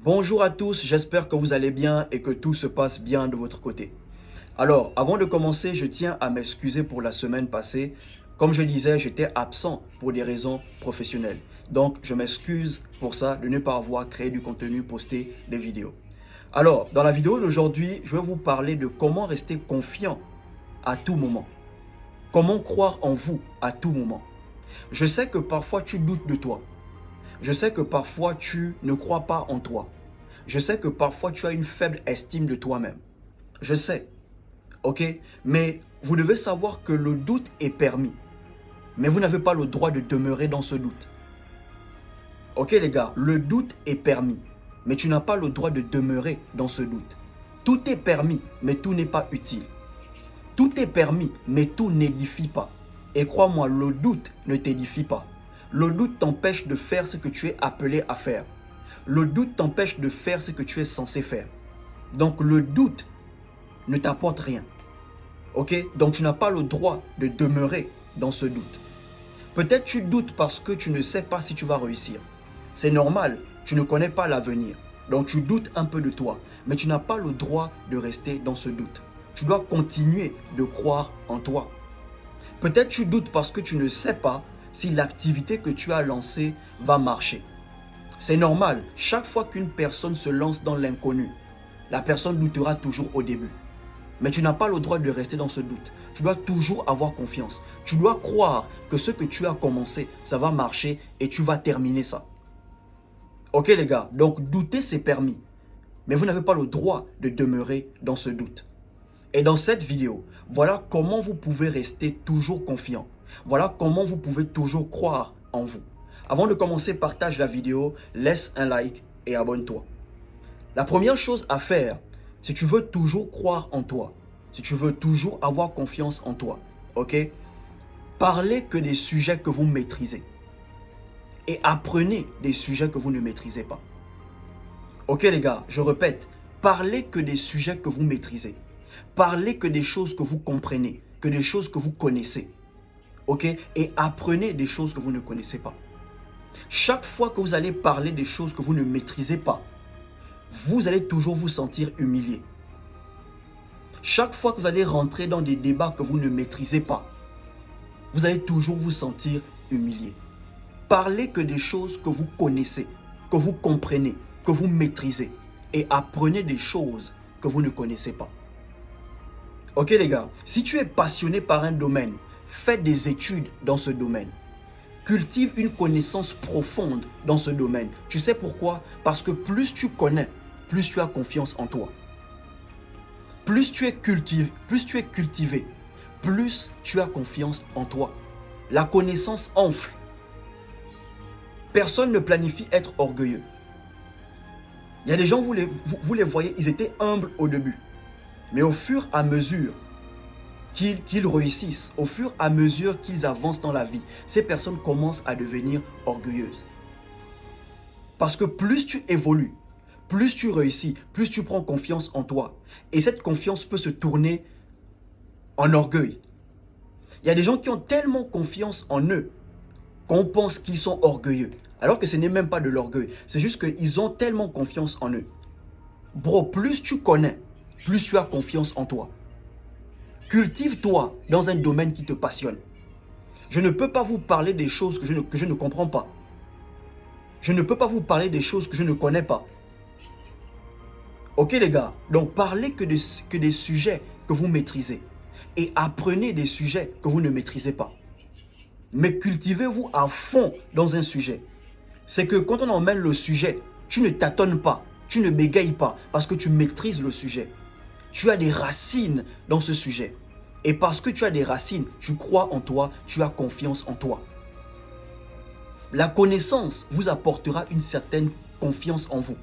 Bonjour à tous, j'espère que vous allez bien et que tout se passe bien de votre côté. Alors, avant de commencer, je tiens à m'excuser pour la semaine passée. Comme je disais, j'étais absent pour des raisons professionnelles. Donc, je m'excuse pour ça de ne pas avoir créé du contenu, posté des vidéos. Alors, dans la vidéo d'aujourd'hui, je vais vous parler de comment rester confiant à tout moment. Comment croire en vous à tout moment. Je sais que parfois tu doutes de toi. Je sais que parfois tu ne crois pas en toi. Je sais que parfois tu as une faible estime de toi-même. Je sais, ok? Mais vous devez savoir que le doute est permis. Mais vous n'avez pas le droit de demeurer dans ce doute. Ok les gars, le doute est permis. Mais tu n'as pas le droit de demeurer dans ce doute. Tout est permis, mais tout n'est pas utile. Tout est permis, mais tout n'édifie pas. Et crois-moi, le doute ne t'édifie pas. Le doute t'empêche de faire ce que tu es appelé à faire. Le doute t'empêche de faire ce que tu es censé faire. Donc le doute ne t'apporte rien. Ok? Donc tu n'as pas le droit de demeurer dans ce doute. Peut-être tu doutes parce que tu ne sais pas si tu vas réussir. C'est normal, tu ne connais pas l'avenir. Donc tu doutes un peu de toi. Mais tu n'as pas le droit de rester dans ce doute. Tu dois continuer de croire en toi. Peut-être tu doutes parce que tu ne sais pas si l'activité que tu as lancée va marcher. C'est normal, chaque fois qu'une personne se lance dans l'inconnu, la personne doutera toujours au début. Mais tu n'as pas le droit de rester dans ce doute. Tu dois toujours avoir confiance. Tu dois croire que ce que tu as commencé, ça va marcher et tu vas terminer ça. Ok les gars, donc douter c'est permis. Mais vous n'avez pas le droit de demeurer dans ce doute. Et dans cette vidéo, voilà comment vous pouvez rester toujours confiant. Voilà comment vous pouvez toujours croire en vous. Avant de commencer, partage la vidéo, laisse un like et abonne-toi. La première chose à faire, si tu veux toujours croire en toi, si tu veux toujours avoir confiance en toi, ok? Parlez que des sujets que vous maîtrisez. Et apprenez des sujets que vous ne maîtrisez pas. Ok les gars, je répète, parlez que des sujets que vous maîtrisez. Parlez que des choses que vous comprenez, que des choses que vous connaissez. Ok? Et apprenez des choses que vous ne connaissez pas. Chaque fois que vous allez parler des choses que vous ne maîtrisez pas, vous allez toujours vous sentir humilié. Chaque fois que vous allez rentrer dans des débats que vous ne maîtrisez pas, vous allez toujours vous sentir humilié. Parlez que des choses que vous connaissez, que vous comprenez, que vous maîtrisez. Et apprenez des choses que vous ne connaissez pas. Ok les gars, si tu es passionné par un domaine, fais des études dans ce domaine. Cultive une connaissance profonde dans ce domaine. Tu sais pourquoi? Parce que plus tu connais, plus tu as confiance en toi. Plus tu es cultivé, plus tu as confiance en toi. La connaissance enfle. Personne ne planifie être orgueilleux. Il y a des gens, vous les voyez, ils étaient humbles au début. Mais au fur et à mesure qu'ils réussissent, au fur et à mesure qu'ils avancent dans la vie, ces personnes commencent à devenir orgueilleuses. Parce que plus tu évolues, plus tu réussis, plus tu prends confiance en toi. Et cette confiance peut se tourner en orgueil. Il y a des gens qui ont tellement confiance en eux qu'on pense qu'ils sont orgueilleux. Alors que ce n'est même pas de l'orgueil. C'est juste qu'ils ont tellement confiance en eux. Bro, plus tu connais, plus tu as confiance en toi. Cultive-toi dans un domaine qui te passionne. Je ne peux pas vous parler des choses que je ne comprends pas. Je ne peux pas vous parler des choses que je ne connais pas. Ok les gars, donc parlez que des sujets que vous maîtrisez. Et apprenez des sujets que vous ne maîtrisez pas. Mais cultivez-vous à fond dans un sujet. C'est que quand on emmène le sujet, tu ne tâtonnes pas, tu ne bégayes pas parce que tu maîtrises le sujet. Tu as des racines dans ce sujet. Et parce que tu as des racines, tu crois en toi, tu as confiance en toi. La connaissance vous apportera une certaine confiance en vous.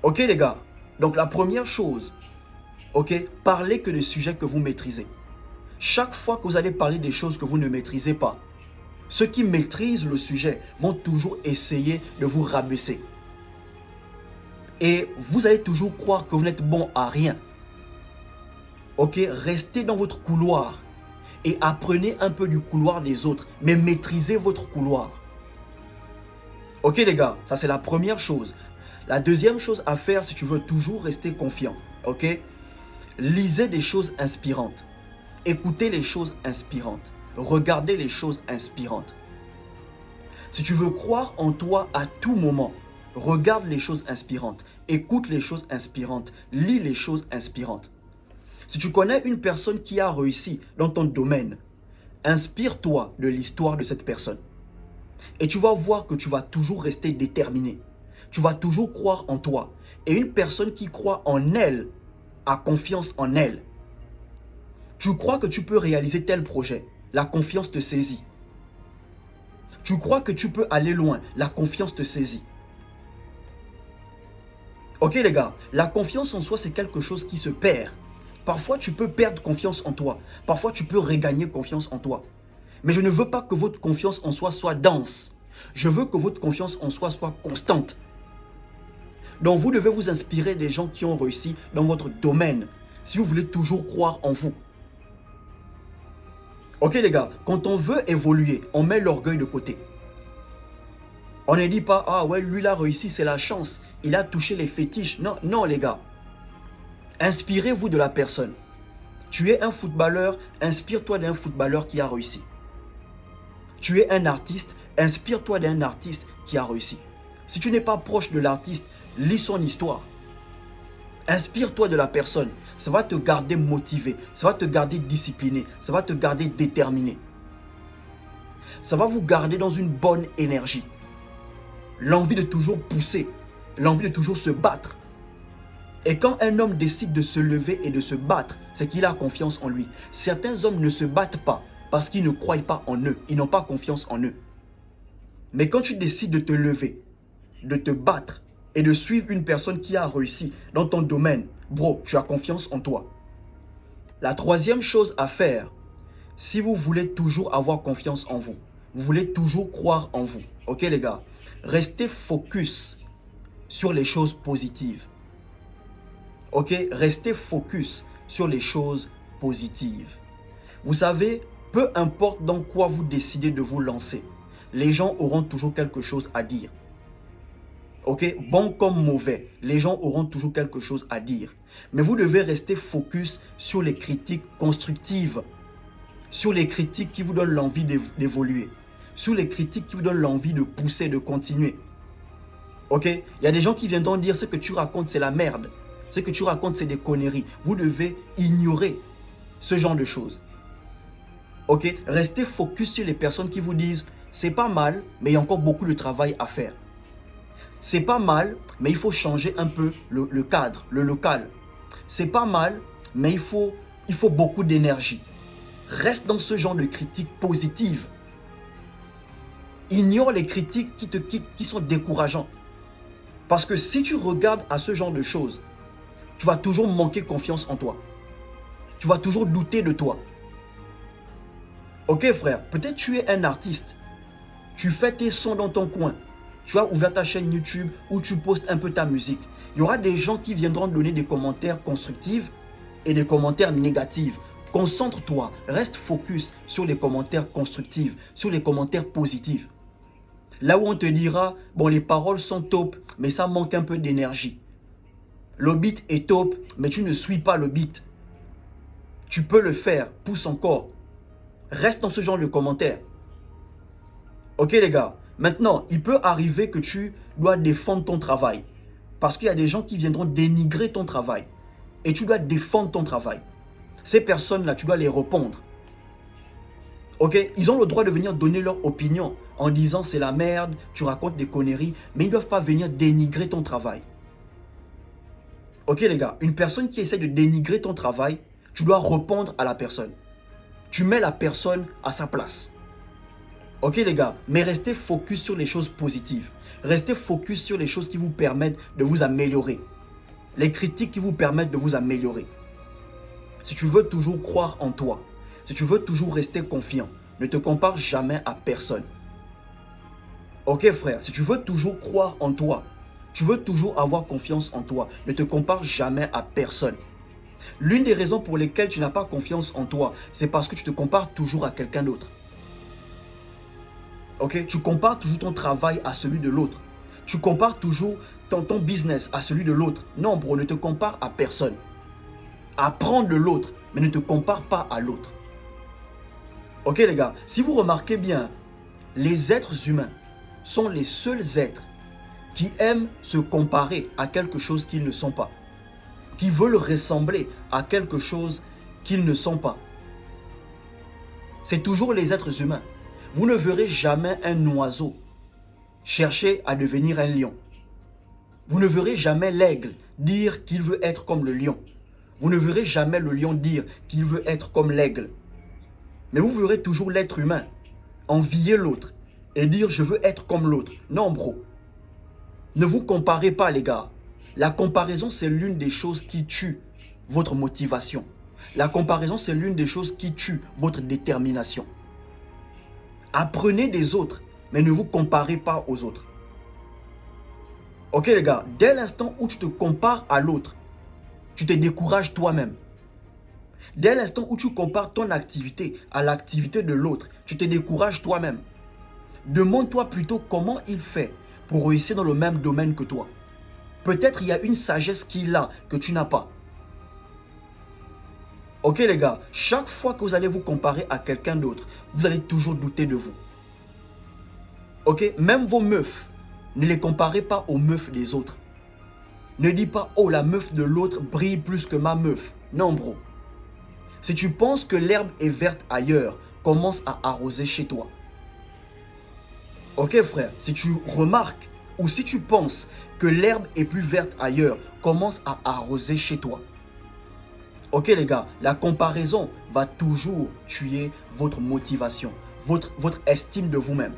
Ok les gars, donc la première chose, ok, parlez que des sujets que vous maîtrisez. Chaque fois que vous allez parler des choses que vous ne maîtrisez pas, ceux qui maîtrisent le sujet vont toujours essayer de vous rabaisser. Et vous allez toujours croire que vous n'êtes bon à rien. Ok, restez dans votre couloir et apprenez un peu du couloir des autres, mais maîtrisez votre couloir. Ok les gars, ça c'est la première chose. La deuxième chose à faire si tu veux toujours rester confiant, ok? Lisez des choses inspirantes. Écoutez les choses inspirantes. Regardez les choses inspirantes. Si tu veux croire en toi à tout moment, regarde les choses inspirantes. Écoute les choses inspirantes. Lis les choses inspirantes. Si tu connais une personne qui a réussi dans ton domaine, inspire-toi de l'histoire de cette personne. Et tu vas voir que tu vas toujours rester déterminé. Tu vas toujours croire en toi. Et une personne qui croit en elle a confiance en elle. Tu crois que tu peux réaliser tel projet, la confiance te saisit. Tu crois que tu peux aller loin, la confiance te saisit. Ok les gars, la confiance en soi c'est quelque chose qui se perd. Parfois tu peux perdre confiance en toi. Parfois tu peux regagner confiance en toi. Mais je ne veux pas que votre confiance en soi soit dense. Je veux que votre confiance en soi soit constante. Donc vous devez vous inspirer des gens qui ont réussi dans votre domaine. Si vous voulez toujours croire en vous. Ok les gars, quand on veut évoluer, on met l'orgueil de côté. On ne dit pas, ah ouais, lui il a réussi, c'est la chance. Il a touché les fétiches. Non, non les gars. Inspirez-vous de la personne. Tu es un footballeur, inspire-toi d'un footballeur qui a réussi. Tu es un artiste, inspire-toi d'un artiste qui a réussi. Si tu n'es pas proche de l'artiste, lis son histoire. Inspire-toi de la personne. Ça va te garder motivé, ça va te garder discipliné, ça va te garder déterminé. Ça va vous garder dans une bonne énergie. L'envie de toujours pousser, l'envie de toujours se battre. Et quand un homme décide de se lever et de se battre, c'est qu'il a confiance en lui. Certains hommes ne se battent pas parce qu'ils ne croient pas en eux, ils n'ont pas confiance en eux. Mais quand tu décides de te lever, de te battre et de suivre une personne qui a réussi dans ton domaine, bro, tu as confiance en toi. La troisième chose à faire, si vous voulez toujours avoir confiance en vous, vous voulez toujours croire en vous, ok les gars, restez focus sur les choses positives. Ok, restez focus sur les choses positives. Vous savez, peu importe dans quoi vous décidez de vous lancer, les gens auront toujours quelque chose à dire. Ok, bon comme mauvais, les gens auront toujours quelque chose à dire. Mais vous devez rester focus sur les critiques constructives, sur les critiques qui vous donnent l'envie d'évoluer, sur les critiques qui vous donnent l'envie de pousser, de continuer. Ok, il y a des gens qui viendront dire ce que tu racontes c'est la merde, ce que tu racontes c'est des conneries. Vous devez ignorer ce genre de choses. Ok, restez focus sur les personnes qui vous disent c'est pas mal, mais il y a encore beaucoup de travail à faire. C'est pas mal, mais il faut changer un peu le cadre, le local. C'est pas mal, mais il faut beaucoup d'énergie. Reste dans ce genre de critiques positives. Ignore les critiques qui sont décourageantes. Parce que si tu regardes à ce genre de choses, tu vas toujours manquer confiance en toi. Tu vas toujours douter de toi. Ok frère, peut-être tu es un artiste. Tu fais tes sons dans ton coin. Tu as ouvert ta chaîne YouTube où tu postes un peu ta musique. Il y aura des gens qui viendront donner des commentaires constructifs et des commentaires négatifs. Concentre-toi, reste focus sur les commentaires constructifs, sur les commentaires positifs. Là où on te dira, bon les paroles sont top, mais ça manque un peu d'énergie. Le beat est top, mais tu ne suis pas le beat. Tu peux le faire, pousse encore. Reste dans ce genre de commentaires. Ok les gars, maintenant, il peut arriver que tu dois défendre ton travail. Parce qu'il y a des gens qui viendront dénigrer ton travail. Et tu dois défendre ton travail. Ces personnes-là, tu dois les répondre. Ok, ils ont le droit de venir donner leur opinion en disant c'est la merde, tu racontes des conneries, mais ils ne doivent pas venir dénigrer ton travail. Ok les gars, une personne qui essaie de dénigrer ton travail, tu dois répondre à la personne. Tu mets la personne à sa place. Ok les gars, mais restez focus sur les choses positives. Restez focus sur les choses qui vous permettent de vous améliorer. Les critiques qui vous permettent de vous améliorer. Si tu veux toujours croire en toi, si tu veux toujours rester confiant, ne te compare jamais à personne. Ok frère, si tu veux toujours croire en toi, tu veux toujours avoir confiance en toi, ne te compare jamais à personne. L'une des raisons pour lesquelles tu n'as pas confiance en toi, c'est parce que tu te compares toujours à quelqu'un d'autre. Ok? Tu compares toujours ton travail à celui de l'autre. Tu compares toujours ton business à celui de l'autre. Non, bro, ne te compare à personne. Apprends de l'autre, mais ne te compare pas à l'autre. Ok les gars, si vous remarquez bien, les êtres humains sont les seuls êtres qui aiment se comparer à quelque chose qu'ils ne sont pas, qui veulent ressembler à quelque chose qu'ils ne sont pas. C'est toujours les êtres humains. Vous ne verrez jamais un oiseau chercher à devenir un lion. Vous ne verrez jamais l'aigle dire qu'il veut être comme le lion. Vous ne verrez jamais le lion dire qu'il veut être comme l'aigle. Mais vous verrez toujours l'être humain envier l'autre et dire je veux être comme l'autre. Non bro. Ne vous comparez pas les gars. La comparaison c'est l'une des choses qui tue votre motivation. La comparaison c'est l'une des choses qui tue votre détermination. Apprenez des autres, mais ne vous comparez pas aux autres. Ok les gars, dès l'instant où tu te compares à l'autre, tu te décourages toi-même. Dès l'instant où tu compares ton activité à l'activité de l'autre, tu te décourages toi-même. Demande-toi plutôt comment il fait pour réussir dans le même domaine que toi. Peut-être il y a une sagesse qu'il a que tu n'as pas. Ok les gars, chaque fois que vous allez vous comparer à quelqu'un d'autre, vous allez toujours douter de vous. Ok, même vos meufs, ne les comparez pas aux meufs des autres. Ne dis pas, oh la meuf de l'autre brille plus que ma meuf. Non bro. Si tu penses que l'herbe est verte ailleurs, commence à arroser chez toi. Ok frère, si tu remarques ou si tu penses que l'herbe est plus verte ailleurs, commence à arroser chez toi. Ok les gars, la comparaison va toujours tuer votre motivation, votre estime de vous-même.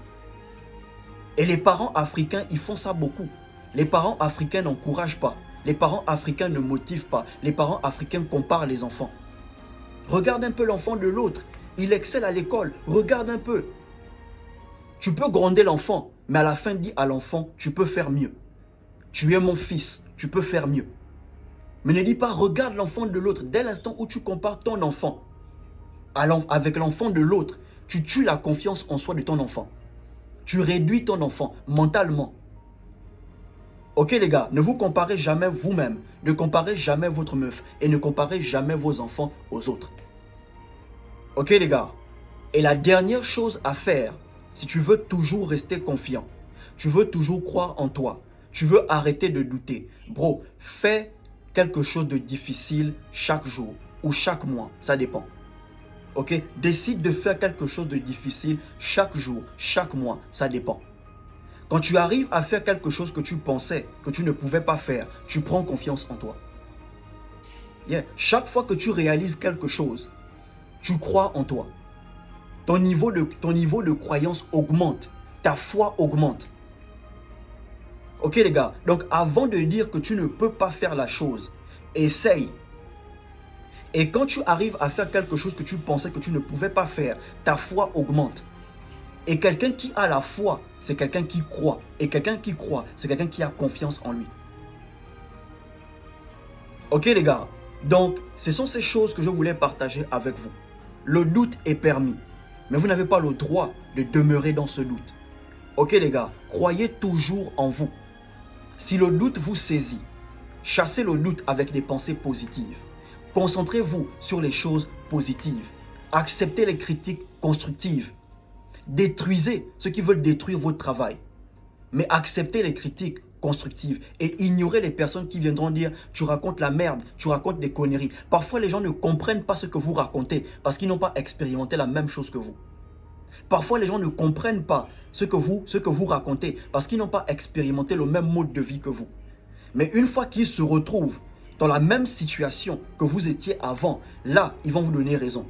Et les parents africains, ils font ça beaucoup. Les parents africains n'encouragent pas. Les parents africains ne motivent pas. Les parents africains comparent les enfants. Regarde un peu l'enfant de l'autre. Il excelle à l'école. Regarde un peu. Tu peux gronder l'enfant, mais à la fin, dis à l'enfant, tu peux faire mieux. Tu es mon fils, tu peux faire mieux. Mais ne dis pas, regarde l'enfant de l'autre. Dès l'instant où tu compares ton enfant avec l'enfant de l'autre, tu tues la confiance en soi de ton enfant. Tu réduis ton enfant mentalement. Ok les gars, ne vous comparez jamais vous-même, ne comparez jamais votre meuf et ne comparez jamais vos enfants aux autres. Ok les gars, et la dernière chose à faire, si tu veux toujours rester confiant, tu veux toujours croire en toi, tu veux arrêter de douter, bro, fais quelque chose de difficile chaque jour ou chaque mois, ça dépend. Ok, décide de faire quelque chose de difficile chaque jour, chaque mois, ça dépend. Quand tu arrives à faire quelque chose que tu pensais que tu ne pouvais pas faire, tu prends confiance en toi. Yeah. Chaque fois que tu réalises quelque chose, tu crois en toi. Ton niveau de croyance augmente. Ta foi augmente. Ok les gars, donc avant de dire que tu ne peux pas faire la chose, essaye. Et quand tu arrives à faire quelque chose que tu pensais que tu ne pouvais pas faire, ta foi augmente. Et quelqu'un qui a la foi, c'est quelqu'un qui croit. Et quelqu'un qui croit, c'est quelqu'un qui a confiance en lui. Ok les gars, donc ce sont ces choses que je voulais partager avec vous. Le doute est permis, mais vous n'avez pas le droit de demeurer dans ce doute. Ok les gars, croyez toujours en vous. Si le doute vous saisit, chassez le doute avec des pensées positives. Concentrez-vous sur les choses positives. Acceptez les critiques constructives. Détruisez ceux qui veulent détruire votre travail. Mais acceptez les critiques constructives et ignorez les personnes qui viendront dire « tu racontes la merde, tu racontes des conneries ». Parfois, les gens ne comprennent pas ce que vous racontez parce qu'ils n'ont pas expérimenté la même chose que vous. Parfois, les gens ne comprennent pas ce que vous racontez parce qu'ils n'ont pas expérimenté le même mode de vie que vous. Mais une fois qu'ils se retrouvent dans la même situation que vous étiez avant, là, ils vont vous donner raison.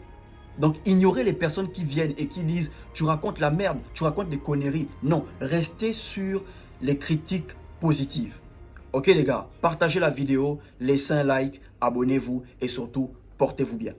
Donc, ignorez les personnes qui viennent et qui disent « tu racontes la merde, tu racontes des conneries ». Non, restez sur les critiques positives. Ok les gars, partagez la vidéo, laissez un like, abonnez-vous et surtout, portez-vous bien.